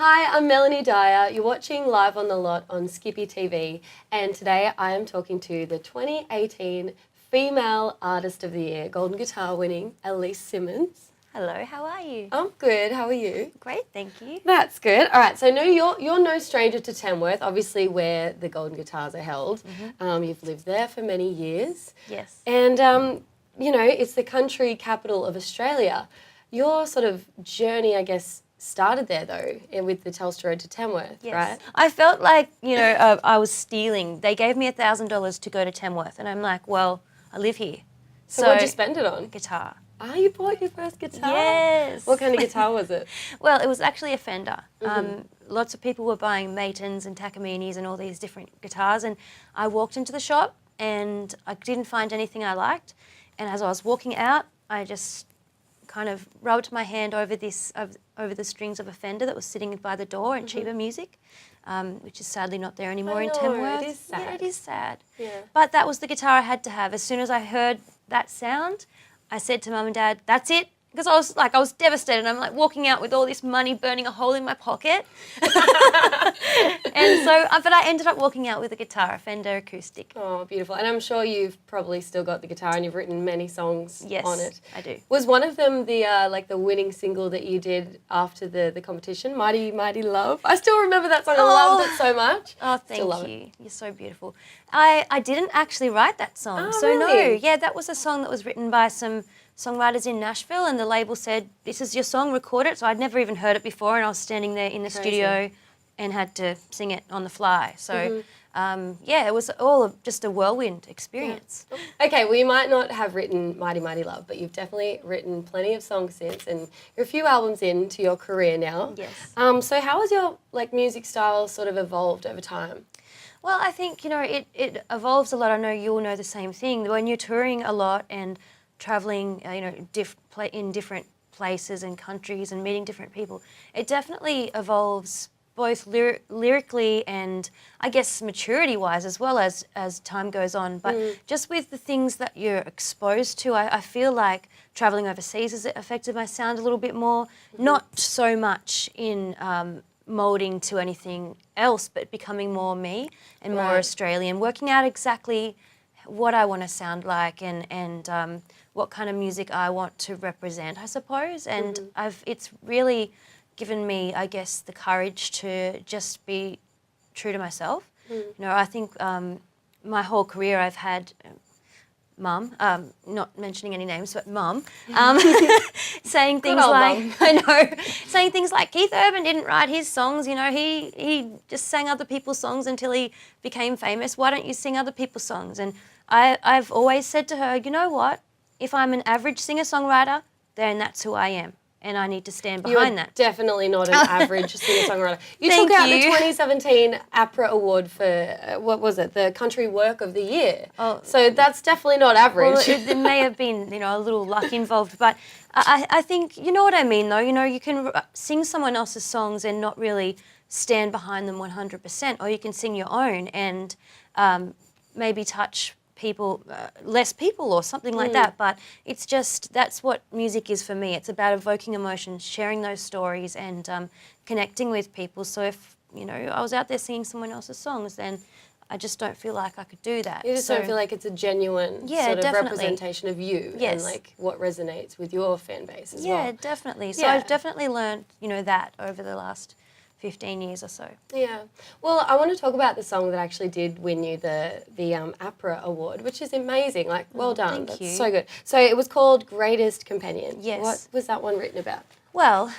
Hi, I'm Melanie Dyer. You're watching Live on the Lot on Skippy TV, and today I am talking to the 2018 Female Artist of the Year, Golden Guitar winning Aleyce Simmonds. Hello, how are you? I'm good. How are you? Great, thank you. That's good. All right, so no, you're no stranger to Tamworth, obviously where the Golden Guitars are held. You've lived there for many years. Yes. And, you know, it's the country capital of Australia. Your sort of journey, I guess, started there though, with the Telstra Road to Tamworth, Yes. right? I felt like, I was stealing. They gave me $1,000 to go to Tamworth, and I'm like, well, I live here. So what'd you spend it on? Guitar. Ah, you bought your first guitar? Yes. What kind of guitar was it? Well, it was actually a Fender. Lots of people were buying Matons and Takaminis and all these different guitars, and I walked into the shop and I didn't find anything I liked, and as I was walking out, I just kind of rubbed my hand over the strings of a Fender that was sitting by the door in Chiba Music, which is sadly not there anymore in Tamworth. It is sad. Yeah, it is sad. Yeah. But that was the guitar I had to have. As soon as I heard that sound, I said to Mum and Dad, that's it. Because I was devastated. I'm like walking out with all this money burning a hole in my pocket. And so, but I ended up walking out with a guitar, a Fender acoustic. Oh, beautiful. And I'm sure you've probably still got the guitar and you've written many songs on it. Yes, I do. Was one of them the winning single that you did after the competition, Mighty Mighty Love? I still remember that song. I loved it so much. Oh, thank you. You're so beautiful. I didn't actually write that song. Oh, so really? no, yeah, that was a song that was written by some songwriters in Nashville, and the label said, this is your song, record it. So I'd never even heard it before, and I was standing there in the studio and had to sing it on the fly. So yeah, it was all just a whirlwind experience. Yeah. Okay, well, you might not have written Mighty Mighty Love, but you've definitely written plenty of songs since, and you're a few albums into your career now. Yes. So how has your music style sort of evolved over time? Well, I think, it evolves a lot. I know you'll know the same thing. When you're touring a lot and travelling, in different places and countries and meeting different people, it definitely evolves both lyrically and I guess maturity-wise as well as time goes on. But just with the things that you're exposed to, I feel like travelling overseas has affected my sound a little bit more. Not so much in moulding to anything else, but becoming more me and more Australian, working out exactly what I want to sound like and what kind of music I want to represent, I suppose. And it's really given me, I guess, the courage to just be true to myself. I think my whole career I've had Mum, not mentioning any names, but Mum, saying things like, I know, saying things like Keith Urban didn't write his songs, he just sang other people's songs until he became famous. Why don't you sing other people's songs? And I've always said to her, you know what, if I'm an average singer-songwriter, then that's who I am. And I need to stand behind that. Definitely not an average singer-songwriter. You took out the 2017 APRA Award for, what was it, the Country Work of the Year. Oh, so that's definitely not average. Well, there may have been, a little luck involved, but I think, you know what I mean though, you can sing someone else's songs and not really stand behind them 100%, or you can sing your own and maybe touch people, less people or something like that, but it's just, that's what music is for me. It's about evoking emotions, sharing those stories and connecting with people. So if, I was out there singing someone else's songs, then I just don't feel like I could do that. You just don't feel like it's a genuine sort of representation of you and what resonates with your fan base as well. Yeah, definitely. So I've definitely learned, that over the last 15 years or so. Yeah. Well, I want to talk about the song that actually did win you the APRA Award, which is amazing. Well done. Thank you. So good. So it was called Greatest Companion. Yes. What was that one written about? Well,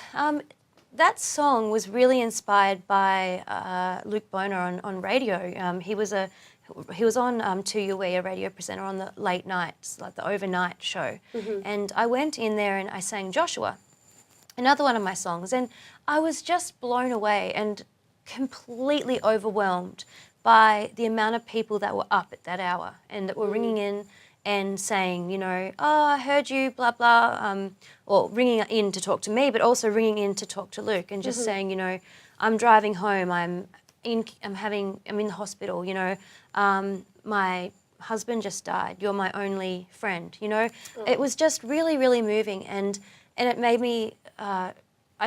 that song was really inspired by Luke Boner on radio. He was on 2UE, a radio presenter on the late nights, like the overnight show. And I went in there and I sang Joshua, another one of my songs, and I was just blown away and completely overwhelmed by the amount of people that were up at that hour and that were ringing in and saying, oh, I heard you, blah, blah, or ringing in to talk to me, but also ringing in to talk to Luke and just saying, I'm driving home, I'm in the hospital, my husband just died, you're my only friend, It was just really, really moving and it made me, I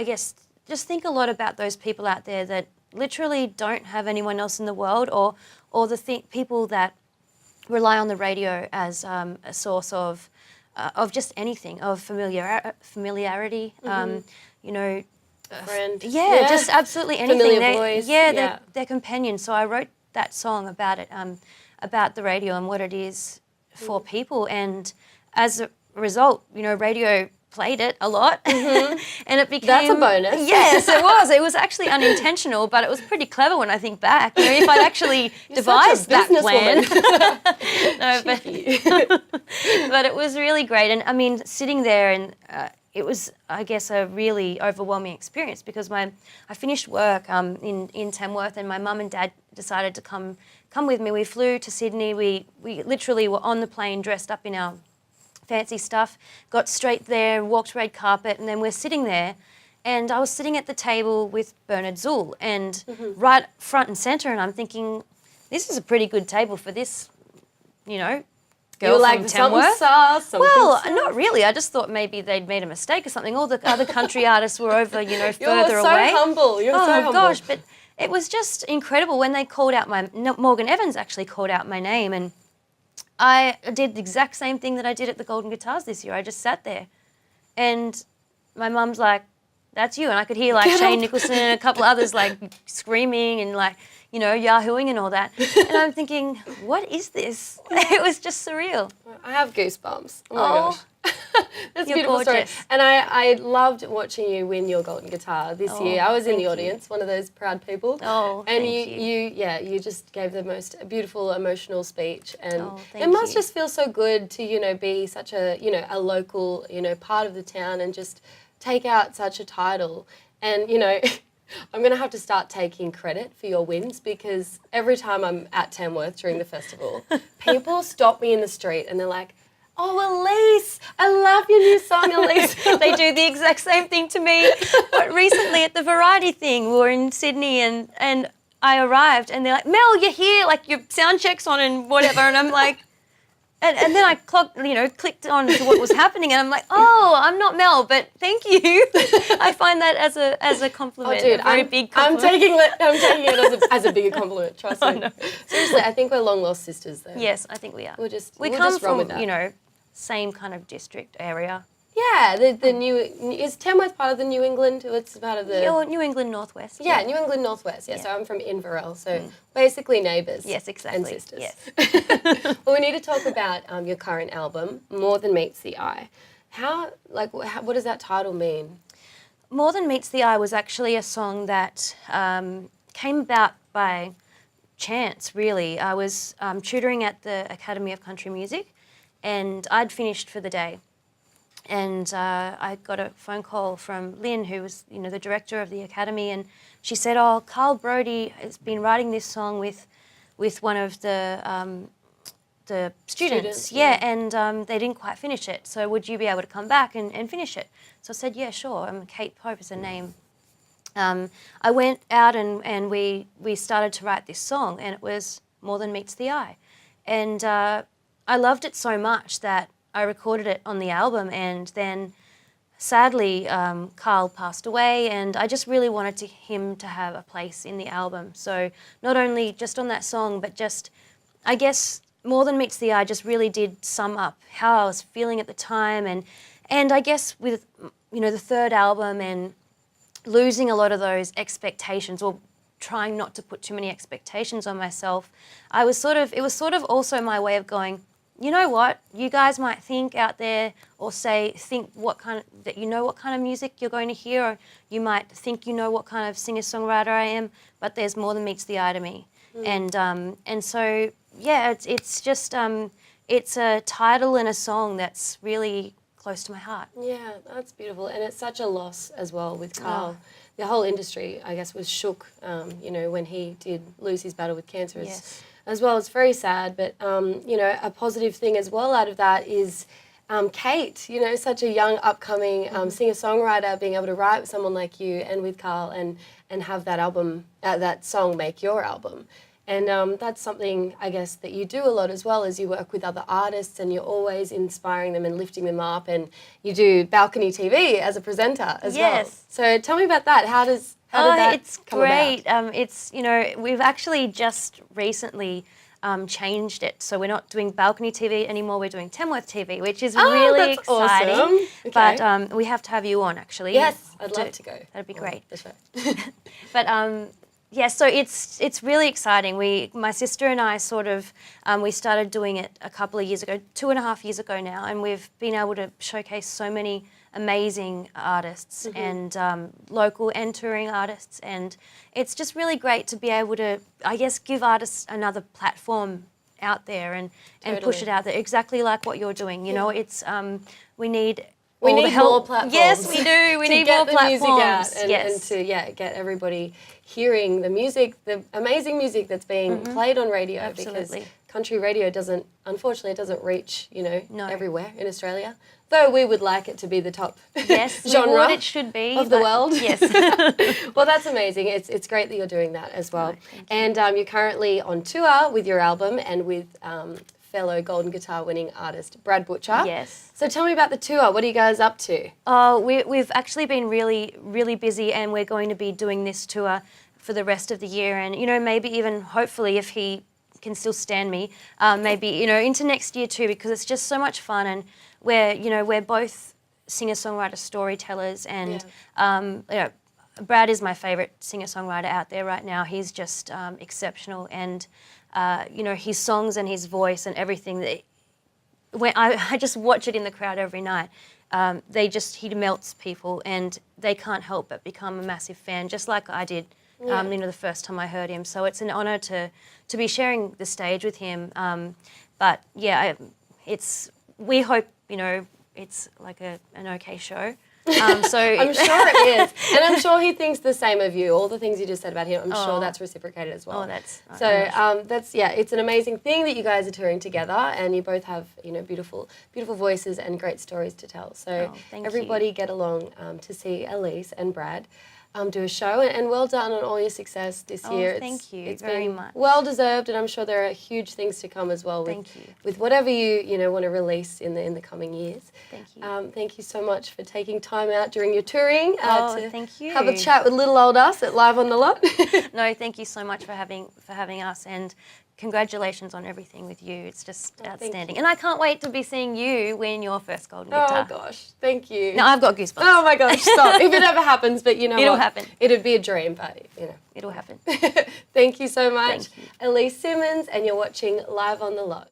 guess, just think a lot about those people out there that literally don't have anyone else in the world, or the people that rely on the radio as a source of just anything, of familiarity, you know, Friend. just absolutely anything. Familiar voice. They're companions. So I wrote that song about it, about the radio and what it is for people. And as a result, you know, radio played it a lot, and it became... That's a bonus. Yes, it was. It was actually unintentional, but it was pretty clever when I think back. You know, if I'd actually devised that plan. But it was really great. And I mean, sitting there and it was, I guess, a really overwhelming experience because I finished work in Tamworth, and my mum and dad decided to come with me. We flew to Sydney. We literally were on the plane dressed up in our fancy stuff, got straight there, walked red carpet, and then we're sitting there, and I was sitting at the table with Bernard Zuhl, and right front and centre, and I'm thinking, this is a pretty good table for this, you know, girl from Tamworth. Not really. I just thought maybe they'd made a mistake or something. All the other country artists were over, you know, further away. You're so humble. Gosh, but it was just incredible when they called out Morgan Evans actually called out my name, and I did the exact same thing that I did at the Golden Guitars this year. I just sat there, and my mum's like, "That's you," and I could hear like Shane Nicholson and a couple others like screaming and like, you know, yahooing and all that. And I'm thinking, what is this? It was just surreal. I have goosebumps. Oh my gosh. That's a beautiful gorgeous. story. And I loved watching you win your Golden Guitar this year. I was in the audience, one of those proud people. Oh, and thank you just gave the most beautiful emotional speech, and thank it must you. just feel so good to, you know, be such a, you know, a local, you know, part of the town and just take out such a title. And, you know, I'm going to have to start taking credit for your wins, because every time I'm at Tamworth during the festival, people stop me in the street and they're like, "Oh, Aleyce, I love your new song, Aleyce." They do the exact same thing to me. But recently at the Variety thing, we were in Sydney, and I arrived, and they're like, "Mel, you're here, like your sound check's on and whatever," and I'm like, and then I clicked on to what was happening, and I'm like, "Oh, I'm not Mel, but thank you." I find that as a compliment, a very big compliment. I'm taking it as a bigger compliment. Trust me. Seriously, I think we're long lost sisters, though. Yes, I think we are. We come just run from with that. you know, same kind of district area. Yeah, the new, is Tamworth part of the New England? It's part of the... New England Northwest. Yeah, New England Northwest. Yeah, so I'm from Inverell, so basically neighbours. Yes, exactly. And sisters. Yes. Well, we need to talk about your current album, More Than Meets the Eye. What does that title mean? More Than Meets the Eye was actually a song that came about by chance, really. I was tutoring at the Academy of Country Music, and I'd finished for the day. And I got a phone call from Lynn, who was, you know, the director of the Academy, and she said, "Oh, Carl Brodie has been writing this song with one of the students. Yeah, and they didn't quite finish it. So would you be able to come back and finish it?" So I said, "Yeah, sure." Kate Pope is her name. I went out and we started to write this song, and it was More Than Meets the Eye. And I loved it so much that I recorded it on the album, and then sadly Carl passed away, and I just really wanted him to have a place in the album. So not only just on that song, but just, I guess, More Than Meets the Eye just really did sum up how I was feeling at the time, and I guess with, you know, the third album and losing a lot of those expectations, or trying not to put too many expectations on myself, it was sort of also my way of going, you know what, you guys might think out there, or think that you know what kind of music you're going to hear, or you might think you know what kind of singer-songwriter I am, but there's more than meets the eye to me. And so, yeah, it's just, it's a title and a song that's really close to my heart. Yeah, that's beautiful. And it's such a loss as well with Carl. The whole industry, I guess, was shook, you know, when he did lose his battle with cancer. Yes. As well. It's very sad, but, you know, a positive thing as well out of that is Kate, you know, such a young, upcoming singer-songwriter, being able to write with someone like you and with Carl and have that album, that song make your album. And that's something, I guess, that you do a lot as well, as you work with other artists and you're always inspiring them and lifting them up, and you do balcony TV as a presenter as well. Yes. So tell me about that. How did that it's come great. about? It's, you know, we've actually just recently changed it. So we're not doing balcony TV anymore. We're doing Tamworth TV, which is really that's exciting. awesome. Okay. But we have to have you on, actually. Yes, I'd love to go. That'd be great. For sure. But yeah, so it's really exciting. My sister and I sort of, we started doing it a couple of years ago, 2.5 years ago now, and we've been able to showcase so many amazing artists and local and touring artists, and it's just really great to be able to, I guess, give artists another platform out there and push it out there, exactly like what you're doing. You know, it's we need more platforms. Yes, we do. We need more platforms. Music out and Yes. to get everybody hearing the music, the amazing music that's being played on radio. Absolutely. Because country radio unfortunately, it doesn't reach, No. everywhere in Australia. Though we would like it to be the top Yes, genre what it should be of the world. Yes. Well, that's amazing. It's great that you're doing that as well. And you're currently on tour with your album and with fellow Golden Guitar winning artist Brad Butcher. Yes. So tell me about the tour. What are you guys up to? Oh, we've actually been really, really busy, and we're going to be doing this tour for the rest of the year, and maybe even hopefully, if he can still stand me, maybe into next year too, because it's just so much fun, and we're both singer-songwriter storytellers, and Brad is my favourite singer-songwriter out there right now. He's just exceptional, and his songs and his voice and everything. When I just watch it in the crowd every night. He melts people, and they can't help but become a massive fan, just like I did. The first time I heard him. So it's an honour to be sharing the stage with him. But yeah, we hope it's like an okay show. So I'm sure it is, and I'm sure he thinks the same of you. All the things you just said about him, I'm sure that's reciprocated as well. Oh, that's it's an amazing thing that you guys are touring together, and you both have beautiful voices and great stories to tell. So everybody get along to see Aleyce and Brad do a show, and well done on all your success this year. Thank you it's very been much. Well deserved, and I'm sure there are huge things to come as well with whatever you want to release in the coming years. Thank you. Thank you so much for taking time out during your touring to thank you. have a chat with little old us at Live on the Lot. No, thank you so much for having us, and congratulations on everything with you. It's just outstanding. And I can't wait to be seeing you win your first Golden Guitar. Oh gosh, thank you. No, I've got goosebumps. Oh my gosh, stop. If it ever happens, but it'll happen. It'd be a dream, but It'll happen. Thank you so much. Thank you. Aleyce Simmonds, and you're watching Live on the Lot.